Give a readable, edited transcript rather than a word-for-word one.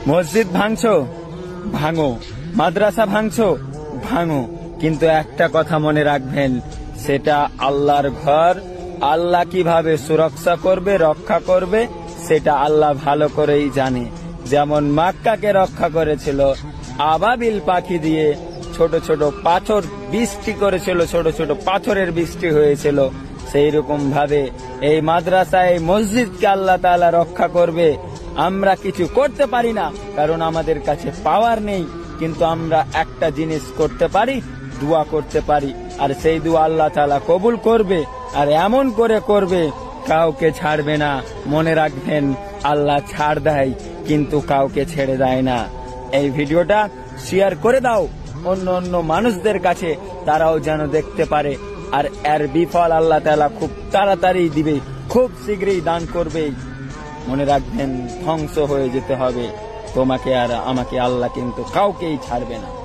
মসজিদ ভাঙছো, ভাঙো। মাদ্রাসা ভাঙছো, ভাঙো। কিন্তু একটা কথা মনে রাখবেন, সেটা আল্লাহর ঘর। আল্লাহ কিভাবে সুরক্ষা করবে, রক্ষা করবে, সেটা আল্লাহ ভালো করেই জানে। যেমন মক্কাকে রক্ষা করেছিল আবাবিল পাখি দিয়ে, ছোট ছোট পাথর বৃষ্টি করেছিল, ছোট ছোট পাথরের বৃষ্টি হয়েছিল। সেই রকম ভাবে এই মাদ্রাসায়, মসজিদকে আল্লাহ তাআলা রক্ষা করবে। আমরা কিছু করতে পারি না, কারণ আমাদের কাছে পাওয়ার নেই, কিন্তু আমরা একটা জিনিস করতে পারি, দোয়া করতে পারি। আর সেই দোয়া আল্লাহ তাআলা কবুল করবে, আর এমন করে করবে, কাউকে ছাড়বে না। মনে রাখবেন, আল্লাহ ছাড় দেয় কিন্তু কাউকে ছেড়ে দেয় না। এই ভিডিওটা শেয়ার করে দাও অন্য অন্য মানুষদের কাছে, তারাও যেন দেখতে পারে। আর এর বিফল আল্লাহ তাআলা খুব তাড়াতাড়ি দিবে, খুব শীঘ্রই দান করবে। মনে রাখবেন, ধ্বংস হয়ে যেতে হবে তোমাকে আর আমাকে, আল্লাহ কিন্তু কাউকেই ছাড়বে না।